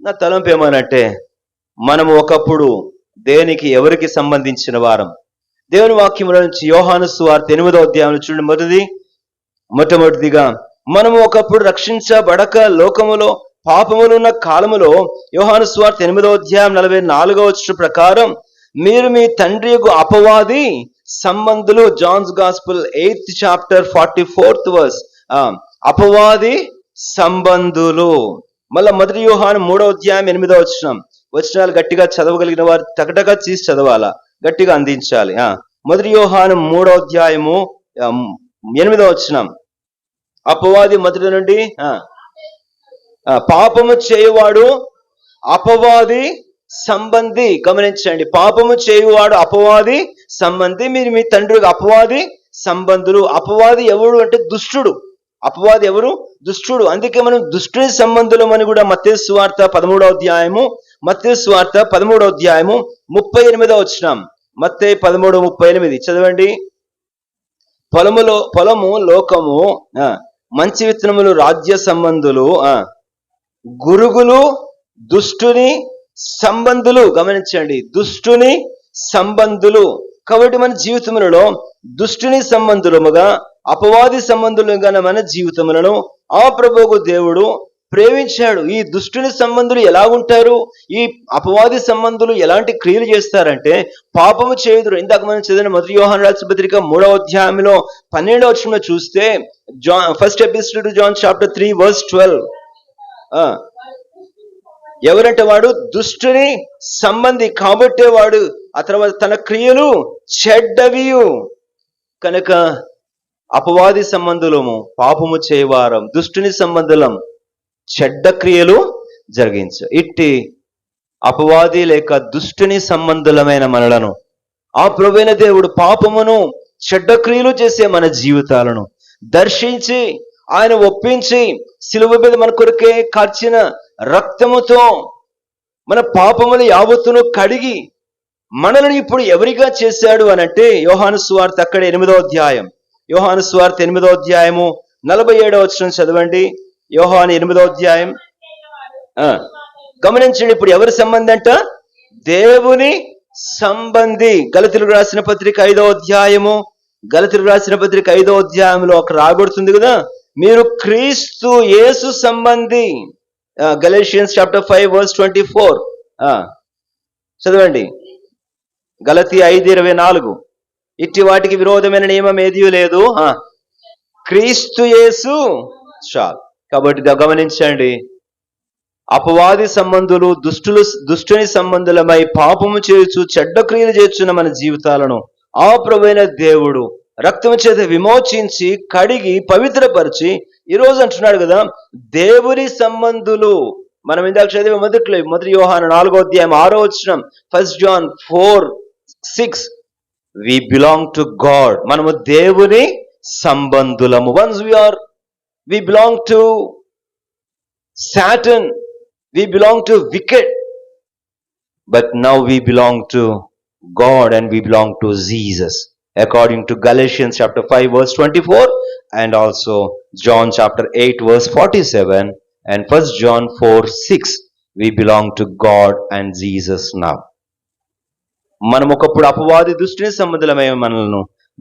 నా తలంపు ఏమనంటే, మనము ఒకప్పుడు దేనికి ఎవరికి సంబంధించిన వారం? దేవుని వాక్యంలో నుంచి యోహాను సువార్త 8వ అధ్యాయంలో చూడండి. మొట్టమొదటిదిగా మనము ఒకప్పుడు రక్షించబడక లోకములో పాపములు ఉన్న కాలములో, యోహాను సువార్త 8వ అధ్యాయం 44వ వచనం ప్రకారం, మీరు మీ తండ్రి యొక్క అపవాది సంబంధులు. John's gospel 8th chapter 44th verse. అపవాది సంబంధులు. మళ్ళా 1 యోహాను 3వ అధ్యాయం 8వ వచనం. వచనాలు గట్టిగా చదవగలిగిన వారు టకటగా తీసి చదవాలా, గట్టిగా అందించాలి. 1 యోహాను 3వ అధ్యాయము 8వ వచనం. అపవాది మొదటి నుండి పాపము చేయువాడు అపవాది సంబంధి. గమనించండి, పాపము చేయువాడు అపవాది సంబంధి. మీరు మీ తండ్రి అపవాది సంబంధులు. అపవాది ఎవడు అంటే దుష్టుడు. అపవాది ఎవరు? దుష్టుడు. అందుకే మనం దుష్టుని సంబంధులం అని కూడా మత్తయి సువార్త 13వ అధ్యాయము 38వ వచనం. మత్తయి 13:38 చదవండి. పొలము లోకము, మంచి విత్తనములు రాజ్య సంబంధులు, గురుగులు దుష్టుని సంబంధులు. గమనించండి, దుష్టుని సంబంధులు. కాబట్టి మన జీవితములలో దుష్టుని సంబంధులముగా, అపవాది సంబంధులుగా మన జీవితములను ఆ ప్రభువు దేవుడు ప్రేమించాడు. ఈ దుష్టుని సంబంధులు ఎలా ఉంటారు? ఈ అపవాది సంబంధులు ఎలాంటి క్రియలు చేస్తారంటే పాపము చేయుదురు. ఇందాక మనం చదివిన 1 యోహాను రాసిన పత్రిక 3వ అధ్యాయంలో 12వ వచనంలో చూస్తే, first epistle to John chapter 3 verse 12. ఎవరంటే వాడు దుష్టుని సంబంధి కాబట్టే వాడు ఆ తర్వాత తన క్రియలు చెడ్డవియు. కనుక అపవాది సంబంధులము, పాపము చేయవారం, దుష్టుని సంబంధులం, చెడ్డ క్రియలు జరిగించు. ఇట్టి అపవాది లేక దుష్టుని సంబంధులమైన మనలను ఆ ప్రభువైన దేవుడు పాపమును చెడ్డ క్రియలు చేసే మన జీవితాలను దర్శించి, ఆయన ఒప్పించి, సిలువ మీద మన కొరకే కార్చిన రక్తముతో మన పాపములు యావత్తును కడిగి మనల్ని ఇప్పుడు ఎవరిగా చేశాడు అనంటే, యోహాను సువార్త అక్కడే 8వ అధ్యాయం, యోహాను సువార్త 8వ అధ్యాయము 47వ వచనం చదవండి. యోహాను 8వ అధ్యాయం. గమనించండి, ఇప్పుడు ఎవరి సంబంధి అంట? దేవుని సంబంధి. గలతీయులకు రాసిన పత్రిక 5వ అధ్యాయము, గలతీయులకు రాసిన పత్రిక 5వ అధ్యాయంలో ఒక రాబడుతుంది కదా, మీరు క్రీస్తు యేసు సంబంధి. గలేషియన్స్ chapter 5 verse 24 చదవండి. గలతీ 5:24. ఇట్టి వాటికి విరోధమైన నియమం ఏదీ లేదు, క్రీస్తు యేసు చాలు. కాబట్టి గమనించండి, అపవాది సంబంధులు, దుష్టుని సంబంధులమై పాపము చేయొచ్చు, చెడ్డ క్రియలు చేస్తున్న మన జీవితాలను ఆ ప్రభువైన దేవుడు రక్తము చేత విమోచించి, కడిగి, పవిత్రపరిచి ఈరోజు అంటున్నాడు కదా, దేవుని సంబంధులు. మనం ఇందాక చదివే 1 యోహాను 4వ అధ్యాయం 6వ వచనం, 1 John 4:6. we belong to God. మనము దేవుని సంబంధులము. once we belong to Satan, we belong to wicked, but now we belong to God and we belong to Jesus, according to Galatians chapter 5 verse 24 and also John chapter 8 verse 47 and 1 John 4:6. we belong to God and Jesus now. మనం ఒకప్పుడు అపవాది దుష్టుని సంబంధులమై మనలను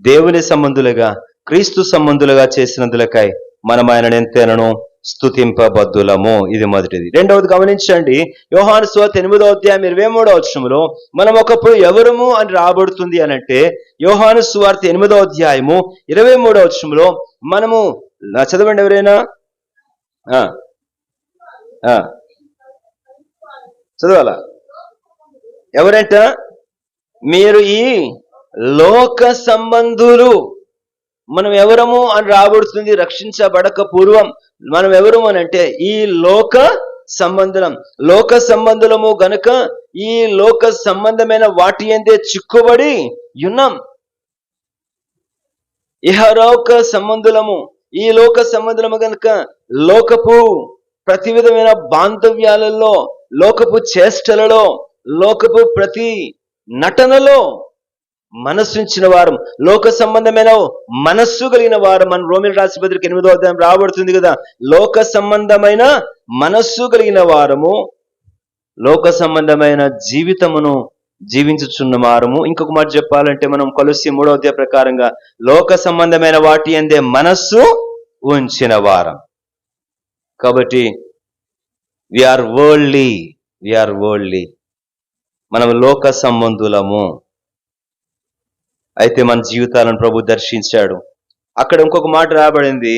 దేవుని సంబంధులుగా, క్రీస్తు సంబంధులుగా చేసినందులకై మనం ఆయనను ఎంతైనను స్తుతింపబద్దులము. ఇది మొదటిది. రెండవది గమనించండి, యోహాను సువార్త 8వ అధ్యాయం 23వ వచనంలో మనం ఒకప్పుడు ఎవరము అని రాబడుతుంది అనంటే, యోహాను సువార్త 8వ అధ్యాయము 23వ వచనంలో మనము చదవండి ఎవరైనా చదవాలా? ఎవరంట? మీరు ఈ లోక సంబంధులు. మనం ఎవరము అని రాబడుతుంది రక్షించబడక పూర్వం. మనం ఎవరము అని అంటే ఈ లోక సంబంధం, లోక సంబంధులము గనుక ఈ లోక సంబంధమైన వాటి యందే చిక్కుబడి ఉన్నాం. ఇహలోక సంబంధులము, ఈ లోక సంబంధులము గనుక లోకపు ప్రతి విధమైన బాంధవ్యాలలో, లోకపు చేష్టలలో, లోకపు ప్రతి నటనలో మనస్సుంచిన వారం, లోక సంబంధమైన మనస్సు కలిగిన వారు. మన రోమిల రాసిన పత్రిక 8వ అధ్యాయం రాబడుతుంది కదా, లోక సంబంధమైన మనస్సు కలిగిన వారము లోక సంబంధమైన జీవితమును జీవించుచున్న వారము. ఇంకొక మాట చెప్పాలంటే మనం కొలస్సీ 3వ అధ్యాయ ప్రకారంగా లోక సంబంధమైన వాటి యందే మనస్సు ఉంచిన వారం. కాబట్టి వీఆర్ వరల్డ్లీ, మనం లోక సంబంధులము. అయితే మన జీవితాలను ప్రభు దర్శించాడు. అక్కడ ఇంకొక మాట రాబడింది,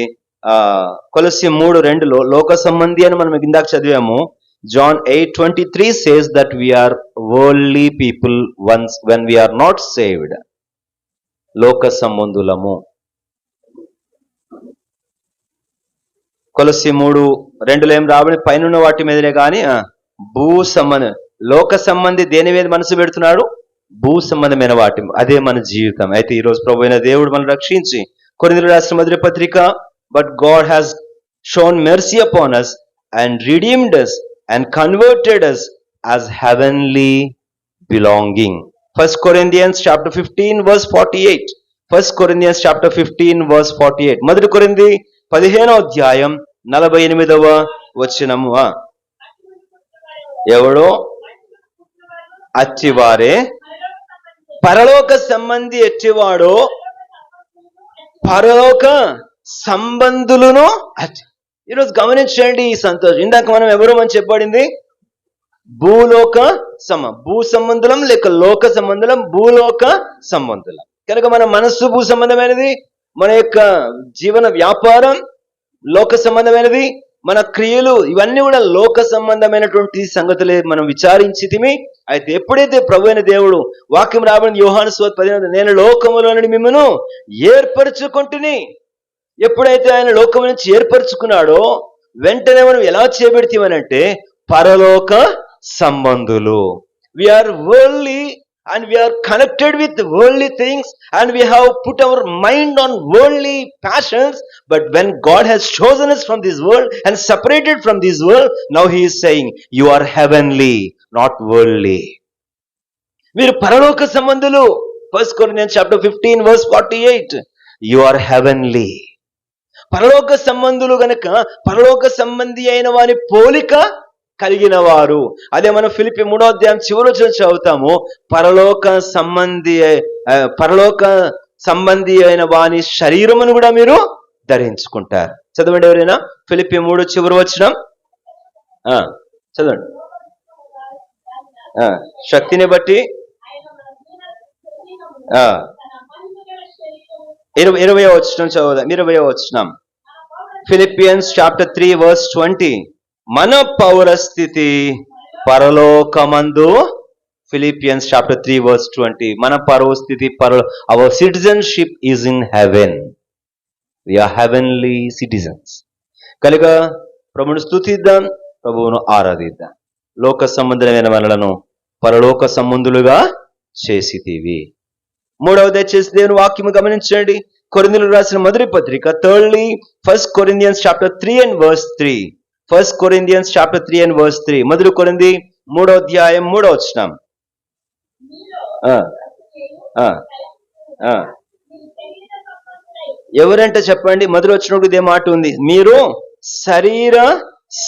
కొలస్సీ 3:2 లోక సంబంధి అని మనం ఇందాక చదివాము. John 8:23 says that we are worldly people once when we are not saved. లోక సంబంధులము. కొలస్సీ 3:2 ఏం రాబడి పైన వాటి మీదనే కానీ భూ సంబంధం. లోక సంబంధి దేని మీద మనసు పెడుతున్నాడు? భూ సంబంధమైన వాటి. అదే మన జీవితం. అయితే ఈరోజు ప్రభు అయిన దేవుడు మనం రక్షించి కొరింథీయులకు రాసిన మొదటి పత్రిక, but God has shown mercy upon us and redeemed us and converted us as heavenly belonging. 1 Corinthians chapter 15 verse 48. 1 Corinthians chapter 15 verse 48. మొదటి కొరింథీ 15వ అధ్యాయం 48వ వచనము. ఎవడో అట్టివారే పరలోక సంబంధి, ఎట్టివాడో పరలోక సంబంధులను. ఈరోజు గమనించండి ఈ సంతోషం. ఇందాక మనం ఎవరు అని చెప్పబడింది? భూ సంబంధులం లేక లోక సంబంధులం, భూలోక సంబంధులం. కనుక మన మనస్సు భూ సంబంధమైనది, మన యొక్క జీవన వ్యాపారం లోక సంబంధమైనది, మన క్రియలు ఇవన్నీ కూడా లోక సంబంధమైనటువంటి సంగతులే మనం విచారించితిమి. అయితే ఎప్పుడైతే ప్రభు అయిన దేవుడు వాక్యం రాబడింది యోహాను సువార్త 10, నేను లోకములో నుండి మిమ్మను ఏర్పరచుకుంటుని. ఎప్పుడైతే ఆయన లోకం నుంచి ఏర్పరచుకున్నాడో వెంటనే మనం ఎలా చేయబెడతామనంటే పరలోక సంబంధులు. We are worldly and we are connected with worldly things and we have put our mind on worldly passions, but when God has chosen us from this world and separated from this world, now he is saying you are heavenly, not worldly. మీరు పరలోక సంబంధులు. 1 Corinthians chapter 15 verse 48. You are heavenly. పరలోక సంబంధులు గనక పరలోక సంబంధి అయిన వారి పోలిక కలిగిన వారు. అదే మనం ఫిలిప్పీ 3వ అధ్యాయం చివరి చదువుతాము, పరలోక సంబంధి అయిన వాని శరీరమును కూడా మీరు ధరించుకుంటారు. చదవండి ఎవరైనా ఫిలిప్పీ 3 చివరి వచనం చదవండి. శక్తిని బట్టి 20వ వచనం చదువుదాం. 20వ వచనం ఫిలిపియన్స్ చాప్టర్ 3 వర్స్ 20. మన పౌరస్థితి పరలోకమందు. Philippians chapter 3 verse 20. మన పౌరస్థితి our citizenship is in heaven. We are heavenly citizens. కనుక ప్రభువును స్తుతిద్దాం, ప్రభువును ఆరాధిద్దాం. లోక సంబంధమైన మనలను పరలోక సంబంధులుగా చేసితివి. మూడవది చేసి దేవుని వాక్యము గమనించండి. కొరింథీయులకు రాసిన మొదటి పత్రిక 1 Corinthians chapter 3 and verse 3. 1 Corinthians chapter 3 and verse 3. మొదటి కొరింథీ 3వ అధ్యాయం 3వ వచనం. ఎవరంటే చెప్పండి. మొదటి వచనంలో ఇదే మాట ఉంది, మీరు శరీర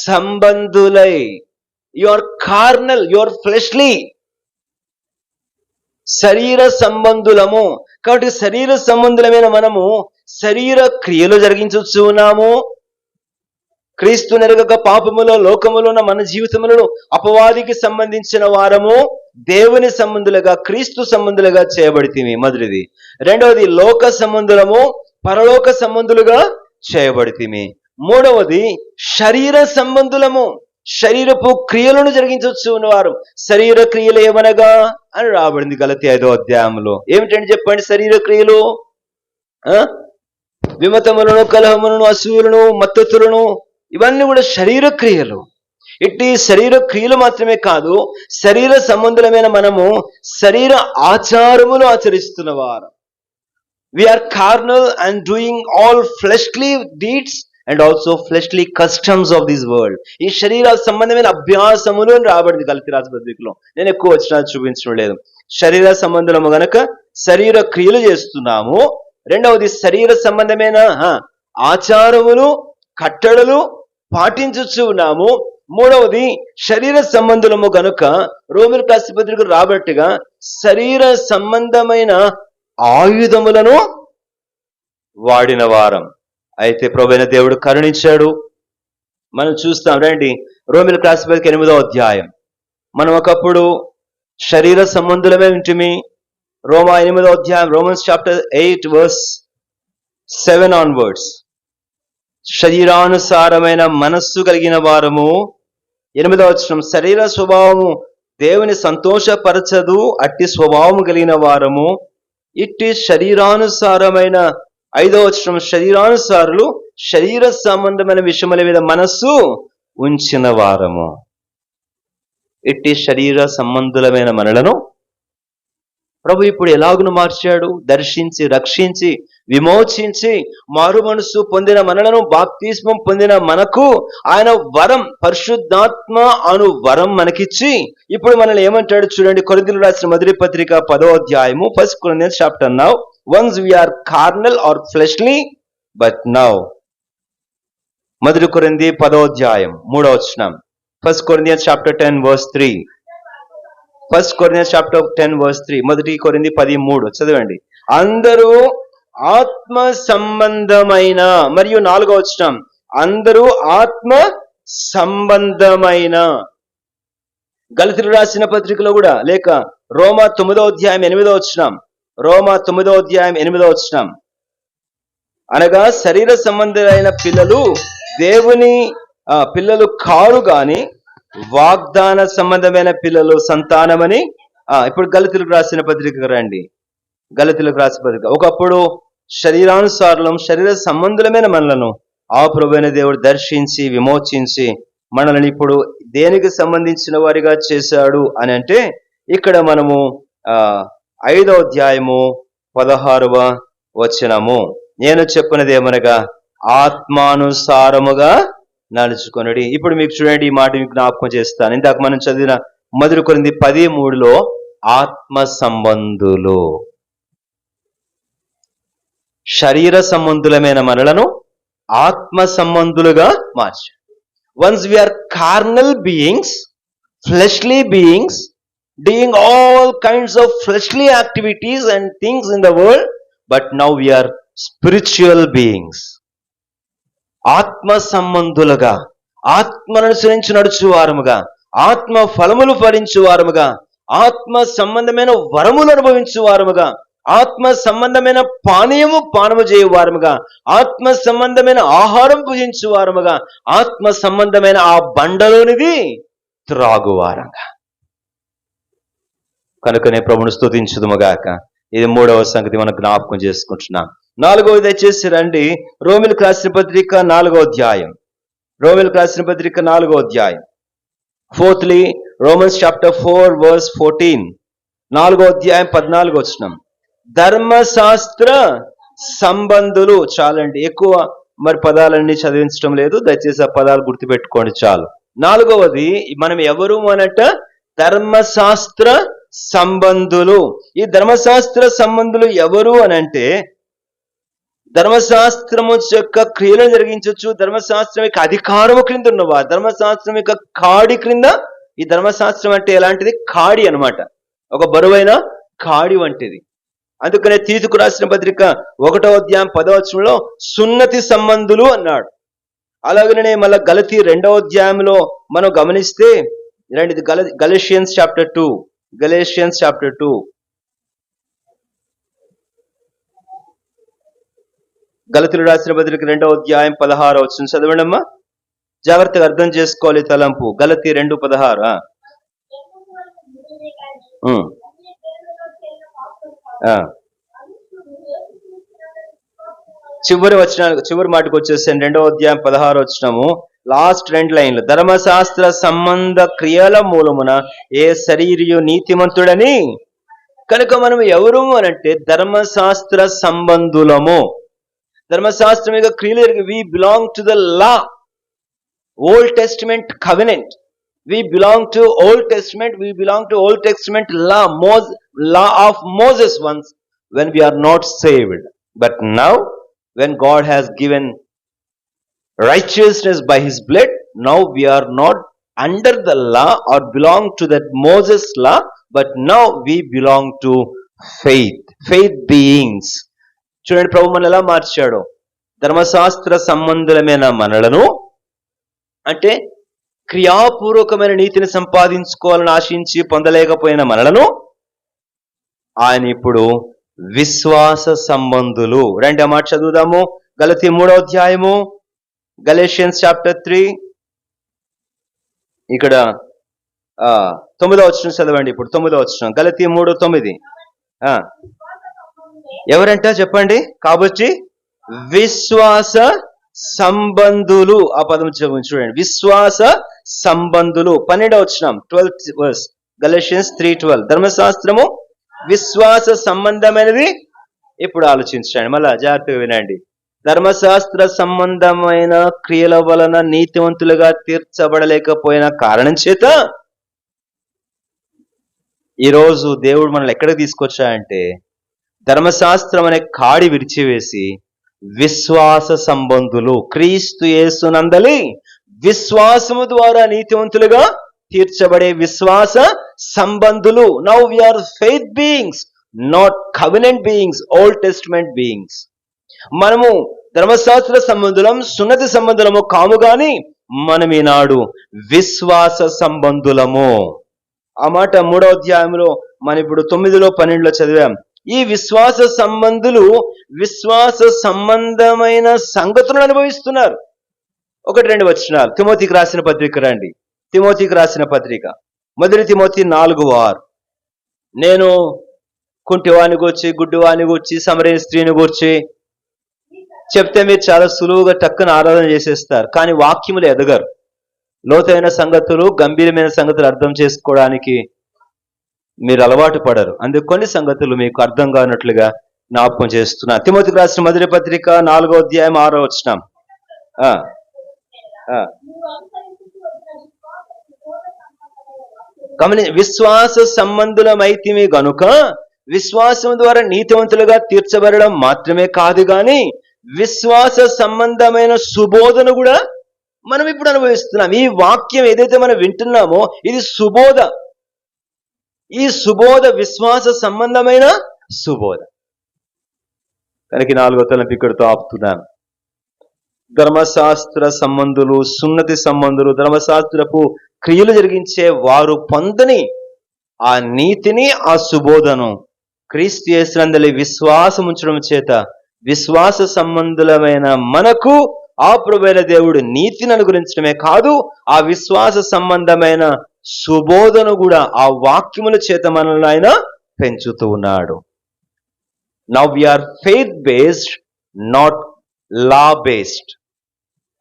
సంబంధులై. You are carnal, you are fleshly. శరీర సంబంధులము. కాబట్టి శరీర సంబంధులమైన మనము శరీర క్రియలు జరిగించవచ్చు ఉన్నాము. క్రీస్తు నెరగక పాపములో లోకములో ఉన్న మన జీవితములను అపవాదికి సంబంధించిన వారము దేవుని సంబంధులుగా క్రీస్తు సంబంధులుగా చేయబడితిమి. మొదటిది. రెండవది లోక సంబంధులము పరలోక సంబంధులుగా చేయబడితిమి. మూడవది శరీర సంబంధులము, శరీరపు క్రియలను జరిగించవచ్చు ఉన్నవారు. శరీర క్రియలు ఏమనగా అని రాబడింది గలతీ 5వ అధ్యాయంలో. ఏమిటండి చెప్పండి శరీర క్రియలు? విమతములను, కలహములను, అసూయలను, మత్తతులను, ఇవన్నీ కూడా శరీర క్రియలు. ఇట్టి శరీర క్రియలు మాత్రమే కాదు, శరీర సంబంధులమైన మనము శరీర ఆచారములు ఆచరిస్తున్నవారు. We are carnal and doing all fleshly deeds and also fleshly customs of this world. ఈ శరీర సంబంధమైన అభ్యాసములు అని రాబడింది గలతీ రాసిన పత్రికలో. నేను ఎక్కువ వచనాలు చూపించడం లేదు. శరీర సంబంధము గనక శరీర క్రియలు చేస్తున్నాము. రెండవది శరీర సంబంధమైన ఆచారములు కట్టడలు పాటించచ్చు ఉన్నాము. మూడవది శరీర సంబంధులము గనుక రోమిలకు రాసిన పత్రిక రాబట్టుగా శరీర సంబంధమైన ఆయుధములను వాడిన వారం. అయితే ప్రభువైన దేవుడు కరుణించాడు. మనం చూస్తాం రండి, రోమిలకు రాసిన పత్రిక 8వ అధ్యాయం. మనం ఒకప్పుడు శరీర సంబంధులమే ఉంటిమి. రోమా 8వ అధ్యాయం, రోమన్స్ చాప్టర్ 8 verse 7 onwards. శరీరానుసారమైన మనస్సు కలిగిన వారము. 8వ వచనం, శరీర స్వభావము దేవుని సంతోషపరచదు, అట్టి స్వభావము కలిగిన వారము. ఇట్టి శరీరానుసారమైన 5వ వచనం, శరీరానుసారులు శరీర సంబంధమైన విషయముల మీద మనస్సు ఉంచిన వారము. ఇట్టి శరీర సంబంధులమైన మనలను ప్రభు ఇప్పుడు ఎలాగును మార్చాడు? దర్శించి, రక్షించి, విమోచించి, మారు మనసు పొందిన మనలను, బాప్తిస్మం పొందిన మనకు ఆయన వరం, పరిశుద్ధాత్మ అను వరం మనకిచ్చి ఇప్పుడు మనల్ని ఏమంటాడు చూడండి. కొరింథీయులకు రాసిన మొదటి పత్రిక 10వ అధ్యాయము, 1 Corinthians chapter. Now once we are carnal or fleshly, but now. మొదటి కొరింథీ 10వ అధ్యాయం 3వ వచనం. 1 Corinthians chapter 10 verse 3. 1 Corinthians chapter 10 verse 3. మొదటి కొరింథీ 10:3 చదవండి. అందరూ ఆత్మ సంబంధమైన, మరియు 4వ వచనం, అందరూ ఆత్మ సంబంధమైన. గలతీయులకు రాసిన పత్రికలో కూడా, లేక రోమా 9వ అధ్యాయం 8వ వచనం, రోమా 9వ అధ్యాయం 8వ వచనం, అనగా శరీర సంబంధులైన పిల్లలు దేవుని పిల్లలు కారు గాని వాగ్దాన సంబంధమైన పిల్లలు సంతానమని. ఇప్పుడు గలతీయులకు రాసిన పత్రిక రండి. గలతీయులకు రాసిన పత్రిక, ఒకప్పుడు శరీరానుసారులం, శరీర సంబంధులమైన మనలను ఆ ప్రభువైన దేవుడు దర్శించి, విమోచించి మనల్ని ఇప్పుడు దేనికి సంబంధించిన వారిగా చేశాడు అని అంటే, ఇక్కడ మనము 5వ అధ్యాయము 16వ వచనము, నేను చెప్పినది ఏమనగా ఆత్మానుసారముగా నడుచుకొనుడి. ఇప్పుడు మీకు చూడండి, ఈ మాట మీకు జ్ఞాపకం చేస్తాను. ఇందాక మనం చదివిన మొదటి కొరింథీ 10:3లో ఆత్మ సంబంధులు, శరీర సంబంధులమైన మనలను ఆత్మ సంబంధులుగా మార్చాడు. Once we are carnal beings, fleshly beings, doing all kinds of fleshly activities and things in the world, but now we are spiritual beings. ఆత్మ సంబంధులుగా, ఆత్మను అనుసరించి నడుచువారముగా, ఆత్మ ఫలములు ఫలించువారముగా, ఆత్మ సంబంధమైన వరములు అనుభవించువారముగా, ఆత్మ సంబంధమైన పానము చేయువారముగా, ఆత్మ సంబంధమైన ఆహారం భుజించువారముగా, ఆత్మ సంబంధమైన ఆ బండలోనిది త్రాగువారంగా. కనుకనే ప్రభువును స్తుతించుదుముగాక. ఇది 3వ సంగతి మనం జ్ఞాపకం చేసుకుంటున్నాం. 4వది దయచేసి రండి, రోమిలకు రాసిన పత్రిక 4వ అధ్యాయం. రోమిలకు రాసిన పత్రిక 4వ అధ్యాయం. Fourthly, Romans chapter 4 verse 14. 4వ అధ్యాయం 14వ వచనం. ధర్మశాస్త్ర సంబంధులు. చాలండి, ఎక్కువ మరి పదాలన్నీ చదివించడం లేదు, దయచేసి ఆ పదాలు గుర్తుపెట్టుకోండి చాలు. 4వది మనం ఎవరు అనంట, ధర్మశాస్త్ర సంబంధులు. ఈ ధర్మశాస్త్ర సంబంధులు ఎవరు అనంటే, ధర్మశాస్త్రము యొక్క క్రియలను జరిగించవచ్చు, ధర్మశాస్త్రం యొక్క అధికారము క్రింద ఉన్నవారు, ధర్మశాస్త్రం యొక్క కాడి క్రింద. ఈ ధర్మశాస్త్రం అంటే ఎలాంటిది? కాడి అన్నమాట, ఒక బరువైన కాడి వంటిది. అందుకనే తీతుకు రాసిన పత్రిక 1వ అధ్యాయం 10వ వచనంలో సున్నతి సంబంధులు అన్నాడు. అలాగనే మళ్ళీ గలతీ 2వ అధ్యాయంలో మనం గమనిస్తే ఇలాంటిది, గలేషియన్స్ చాప్టర్ 2, గలేషియన్స్ చాప్టర్ 2, గలతీయులకు రాసిన పత్రిక 2వ అధ్యాయం 16వ వచనం చదవండి అమ్మా, జాగ్రత్తగా అర్థం చేసుకోవాలి తలంపు. గలతీ 2:16. చివరి మాటకు వచ్చేసాను. 2వ అధ్యాయం 16వ వచనము, లాస్ట్ 2 లైన్లు. ధర్మశాస్త్ర సంబంధ క్రియల మూలమున ఏ శరీరియు నీతిమంతుడని. కనుక మనం ఎవరు అనంటే ధర్మశాస్త్ర సంబంధులము. ధర్మశాస్త్రం యొక్క క్రియలు, we belong to the law, Old Testament covenant. We belong to Old Testament, we belong to Old Testament law, law of Moses once when we are not saved. But now when God has given righteousness by his blood, now we are not under the law or belong to that Moses law, but now we belong to faith beings. చూడండి ప్రభు మనల్ని ఎలా మార్చాడు. ధర్మశాస్త్ర సంబంధమైన మనలను, అంటే క్రియాపూర్వకమైన నీతిని సంపాదించుకోవాలని ఆశించి పొందలేకపోయిన మనలను ఆయన ఇప్పుడు విశ్వాస సంబంధులు. రెండో మాట చదువుదాము. గలతీ 3వ అధ్యాయము, గలేషియన్స్ చాప్టర్ 3, ఇక్కడ 9వ వచనం చదవండి. ఇప్పుడు 9వ వచనం, గలతీ 3:9. ఎవరంట చెప్పండి. కాబట్టి విశ్వాస సంబంధులు, ఆ పదం చూడండి, విశ్వాస సంబంధులు. 12వ వచనం, 12th verse, గలేషియన్స్ 3:12. ధర్మశాస్త్రము విశ్వాస సంబంధమైనది. ఇప్పుడు ఆలోచించండి, మళ్ళా జాగ్రత్తగా వినండి. ధర్మశాస్త్ర సంబంధమైన క్రియల వలన నీతివంతులుగా తీర్చబడలేకపోయిన కారణం చేత ఈరోజు దేవుడు మనల్ని ఎక్కడికి తీసుకొచ్చాయంటే, ధర్మశాస్త్రం అనే కాడి విరిచివేసి విశ్వాస సంబంధులు, క్రీస్తు యేసునందలి విశ్వాసము ద్వారా నీతివంతులుగా తీర్చబడే విశ్వాస సంబంధులు. Now we are faith beings, not covenant beings, old testament beings. మనము ధర్మశాస్త్ర సంబంధులం, సున్నతి సంబంధులము కాము గాని మనం ఈనాడు విశ్వాస సంబంధులము. ఆ మాట 3వ అధ్యాయంలో మనం ఇప్పుడు 9లో 12లో చదివాం. ఈ విశ్వాస సంబంధులు విశ్వాస సంబంధమైన సంగతులను అనుభవిస్తున్నారు. 1-2 వచనాలు, తిమోతికి రాసిన పత్రిక రండి. తిమోతికి రాసిన పత్రిక 1 తిమోతి 4:6. నేను కుంటివాని గూర్చి, గుడ్డివాని గూర్చి, సమరయ స్త్రీని గూర్చి చెప్తే మీరు చాలా సులువుగా టక్కున ఆరాధన చేసేస్తారు, కానీ వాక్యములు ఎదగరు. లోతైన సంగతులు, గంభీరమైన సంగతులు అర్థం చేసుకోవడానికి మీరు అలవాటు పడరు. అందుకు కొన్ని సంగతులు మీకు అర్థం కానట్లుగా జ్ఞాపకం చేస్తున్నా. తిమోతికి రాసిన 1 పత్రిక 4వ అధ్యాయం 6వ వచనం. విశ్వాస సంబంధులమైతిమి గనుక విశ్వాసం ద్వారా నీతివంతులుగా తీర్చబడడం మాత్రమే కాదు గాని విశ్వాస సంబంధమైన సుబోధను కూడా మనం ఇప్పుడు అనుభవిస్తున్నాం. ఈ వాక్యం ఏదైతే మనం వింటున్నామో ఇది సుబోధ. ఈ సుబోధ విశ్వాస సంబంధమైన సుబోధ. కనుక 4వ తలంపు ఇక్కడితో ఆపుతున్నాను. ధర్మశాస్త్ర సంబంధులు, సున్నతి సంబంధులు, ధర్మశాస్త్రపు క్రియలు జరిగించే వారు పొందని ఆ నీతిని, ఆ సుబోధను క్రీస్తు యేసునందలి విశ్వాసం ఉంచడం చేత విశ్వాస సంబంధులమైన మనకు ఆ ప్రభువైన దేవుడు నీతిని అనుగ్రహించడమే కాదు, ఆ విశ్వాస సంబంధమైన సుబోధను కూడా ఆ వాక్యముల చేత మనల్ని ఆయన పెంచుతూ ఉన్నాడు. Now we are faith based, not law based.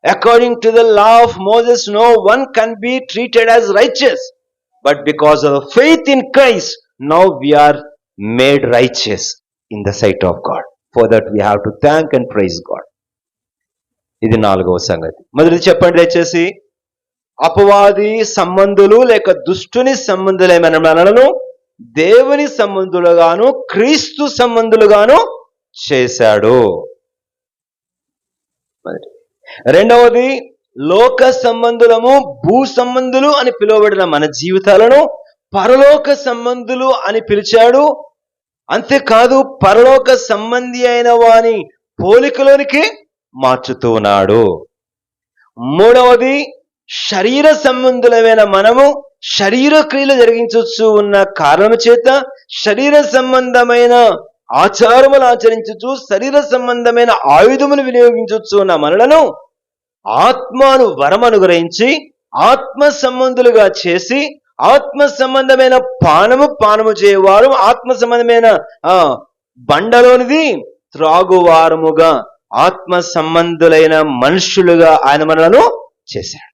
According to the law of Moses, no one can be treated as righteous, but because of the faith in Christ, now we are made righteous in the sight of God. For that we have to thank and praise God. ఇది 4వ సంగతి. మొదటి చెప్పండి దయచేసి. అపవాది సంబంధులు లేక దుష్టుని సంబంధులైన మనలను దేవుని సంబంధులుగాను క్రీస్తు సంబంధులుగాను చేశాడు. రెండవది, లోక సంబంధులము, భూ సంబంధులు అని పిలువబడిన మన జీవితాలను పరలోక సంబంధులు అని పిలిచాడు. అంతేకాదు పరలోక సంబంధి అయిన వాని పోలికలోనికి మార్చుతూ ఉన్నాడు. మూడవది, శరీర సంబంధులమైన మనము శరీర క్రియలు జరిగించవచ్చు ఉన్న కారణం చేత శరీర సంబంధమైన ఆచారములు ఆచరించచ్చు, శరీర సంబంధమైన ఆయుధములు వినియోగించవచ్చు ఉన్న మనలను ఆత్మను వరం అనుగ్రహించి ఆత్మ సంబంధులుగా చేసి ఆత్మ సంబంధమైన పానము చేయవారు, ఆత్మ సంబంధమైన బండలోనిది త్రాగువారముగా ఆత్మ సంబంధులైన మనుషులుగా ఆయన మనలను చేశాడు.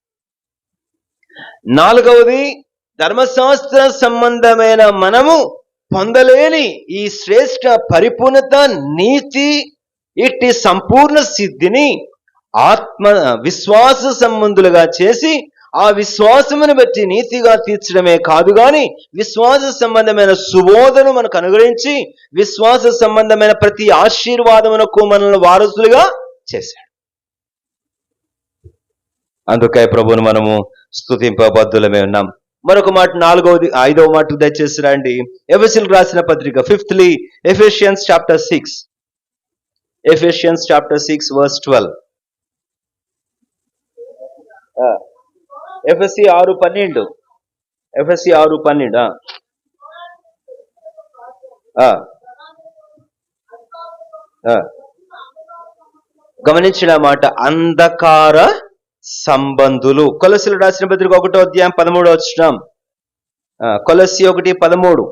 నాలుగవది, ధర్మశాస్త్ర సంబంధమైన మనము పొందలేని ఈ శ్రేష్ట పరిపూర్ణత, నీతి, ఇట్టి సంపూర్ణ సిద్ధిని ఆత్మ విశ్వాస సంబంధులుగా చేసి ఆ విశ్వాసమును బట్టి నీతిగా తీర్చడమే కాదు గాని విశ్వాస సంబంధమైన సుబోధను మనకు అనుగ్రహించి విశ్వాస సంబంధమైన ప్రతి ఆశీర్వాదమునకు మనల్ని వారసులుగా చేశాడు. అందుకై ప్రభువును మనము స్తుతింపబద్ధులమే ఉన్నాం. మరొక మాట 5వ మాట దయచేసి రండి. ఎఫెసీయులకు రాసిన పత్రిక 5th Ephesians chapter 6 Ephesians chapter 6 verse 12. ఎఫెసీ 6:12 ఎఫెసీ 6:12. గమనించిన మాట, అంధకార సంబంధులు. కొలస్సీయులకు రాసిన పత్రిక 1వ అధ్యాయం 13వ వచనం. కొలస్సీ 1:13.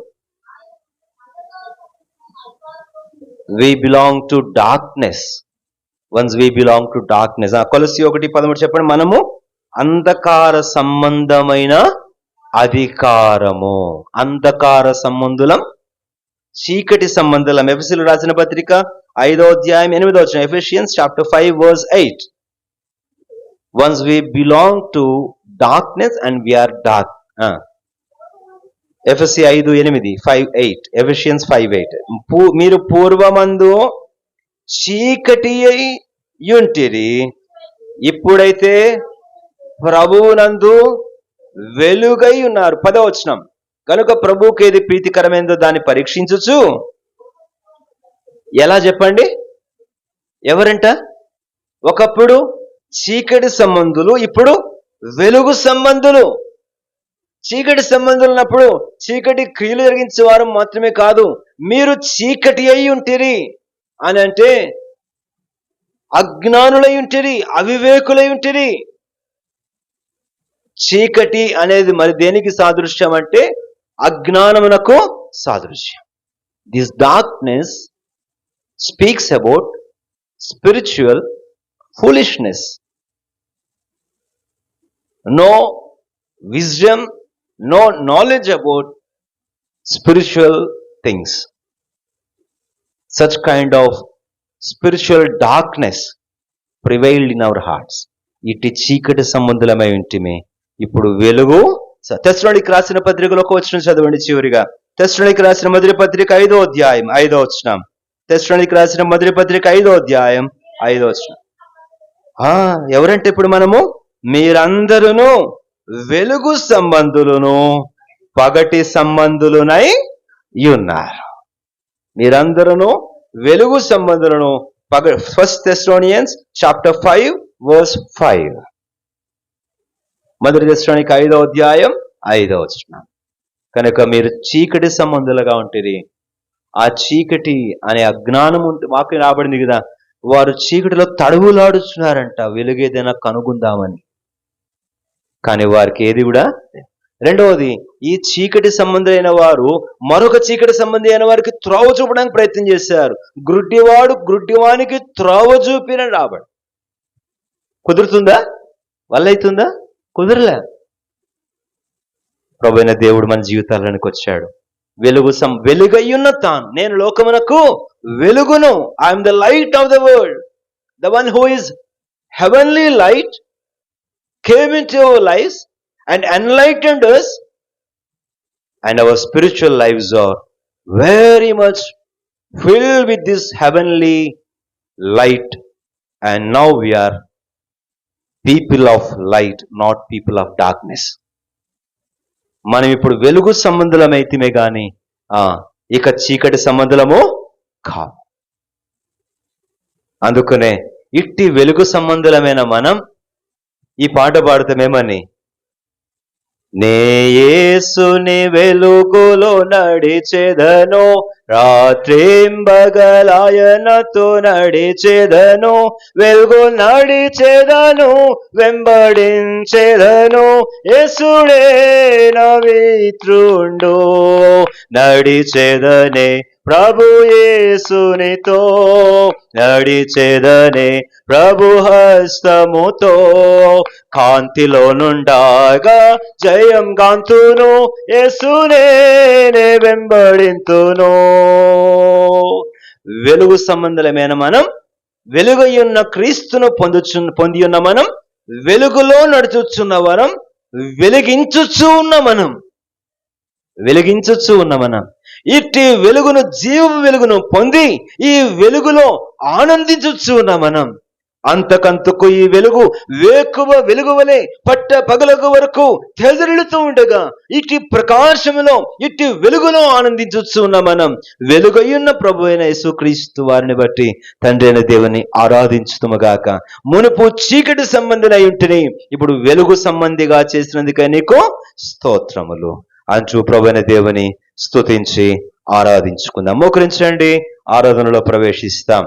We belong to darkness. Once we belong to darkness. కొలస్సీ 1:13 చెప్పండి. మనము అంధకార సంబంధమైన అధికారము. అంధకార సంబంధులం, చీకటి సంబంధులం. ఎఫెసీయులకు రాసిన పత్రిక 5వ అధ్యాయం 8వ వచనం. Ephesians chapter 5 verse 8. Once we belong to darkness and we are dark. ఎఫెసీ 5:8 5:8 Ephesians 5:8. మీరు పూర్వమందు చీకటి అయ్యుంటిరి, ఇప్పుడైతే ప్రభువునందు వెలుగై ఉన్నారు. 10వ వచనం. కనుక ప్రభువుకి ఏది ప్రీతికరమైందో దాన్ని పరీక్షించుచు. ఎలా చెప్పండి? ఎవరంట? ఒకప్పుడు చీకటి సంబంధులు, ఇప్పుడు వెలుగు సంబంధులు. చీకటి సంబంధులు ఉన్నప్పుడు చీకటి క్రియలు జరిగించే వారు మాత్రమే కాదు, మీరు చీకటి అయి ఉంటిరి అని అంటే అజ్ఞానులై ఉంటిరి, అవివేకులై ఉంటిరి. చీకటి అనేది మరి దేనికి సాదృశ్యం అంటే అజ్ఞానమునకు సాదృశ్యం. This darkness speaks about spiritual foolishness. No wisdom, no knowledge about spiritual things. Such kind of spiritual darkness prevailed in our hearts. ఇట్టి చీకటి సంబంధులమై ఉంటిమే, ఇప్పుడు వెలుగు. తెస్సలోనికీయులకు రాసిన పత్రికలో ఒక వచనం చదవండి చివరిగా. తెస్సలోనికీయులకు రాసిన మొదటి పత్రిక 5వ అధ్యాయం 5వ వచనం. తెస్సలోనికీయులకు రాసిన మొదటి పత్రిక 5వ అధ్యాయం 5వ వచనం. ఎవరంటే ఇప్పుడు మనము, మీరందరూ వెలుగు సంబంధులను పగటి సంబంధులునై ఉన్నారు. మీరందరూ వెలుగు సంబంధులను ఫస్ట్ థెస్సలోనియన్స్ చాప్టర్ 5 verse 5. మొదటి తెస్సలోనిక 5వ అధ్యాయం 5వ వచనం. కనుక మీరు చీకటి సంబంధులుగా ఉంటుంది. ఆ చీకటి అనే అజ్ఞానం వాక్యం రాబడింది కదా, వారు చీకటిలో తడువులాడుచున్నారంట వెలుగేదైనా కనుగొందామని, కానీ వారికి ఏది కూడా. రెండవది, ఈ చీకటి సంబంధమైన వారు మరొక చీకటి సంబంధి అయిన వారికి త్రోవ చూపడానికి ప్రయత్నం చేశారు. గ్రుడ్డివాడు గ్రుడ్డివానికి త్రోవ చూపిన రాబడి. కుదురుతుందా? వల్లైతుందా? కుదరలే. ప్రభువైన దేవుడు మన జీవితాలకు వచ్చాడు. వెలుగయ్యున్న తాను, నేను లోకమునకు వెలుగును. I'm the light of the world. The one who is heavenly light came into our lives and enlightened us, and our spiritual lives are very much filled with this heavenly light, and now we are people of light, not people of darkness. మనం ఇప్పుడు వెలుగు సంబంధులమైతేమే గాని ఇక చీకటి సంబంధులము కాదు. అందుకనే ఇట్టి వెలుగు సంబంధులమైన మనం ఈ పాట పాడుతామేమని, నే యేసుని వెలుగులో నడిచెదను, రాత్రింబగలాయనతో నడిచెదను, వెలుగు నడిచెదను, వెంబడించెదను, యేసుడే నా మిత్రుండు, నడిచెదనే ప్రభు యేసునితో, నడిచెదనే ప్రభు హస్తముతో, కాంతిలో నుండాగా జయం గాంతును, యేసునే వెంబడింతును. వెలుగు సంబంధులమైన మనం, వెలుగయ్యున్న క్రీస్తును పొంది ఉన్న మనం, వెలుగులో నడుచుచున్న మనం, వెలిగించుచు ఉన్న మనం, ఇట్టి వెలుగును, జీవ వెలుగును పొంది ఈ వెలుగులో ఆనందించుచు ఉన్న మనం అంతకంతకు ఈ వెలుగు వేకువ వెలుగు వలె పట్ట పగలగు వరకు తెజరిల్లుతూ ఉండగా ఇటు ప్రకాశములో ఇటు వెలుగులో ఆనందించు ఉన్న మనం వెలుగయ్యున్న ప్రభు అయిన యేసుక్రీస్తు వారిని బట్టి తండ్రి అయిన దేవుని ఆరాధించుతుముగాక. మునుపు చీకటి సంబంధినై ఉంటేనే ఇప్పుడు వెలుగు సంబంధిగా చేసినందుకే నీకు స్తోత్రములు అంటూ ప్రభు అయిన దేవుని స్తుతించి ఆరాధించుకుందాం. మోకరించండి, ఆరాధనలో ప్రవేశిస్తాం.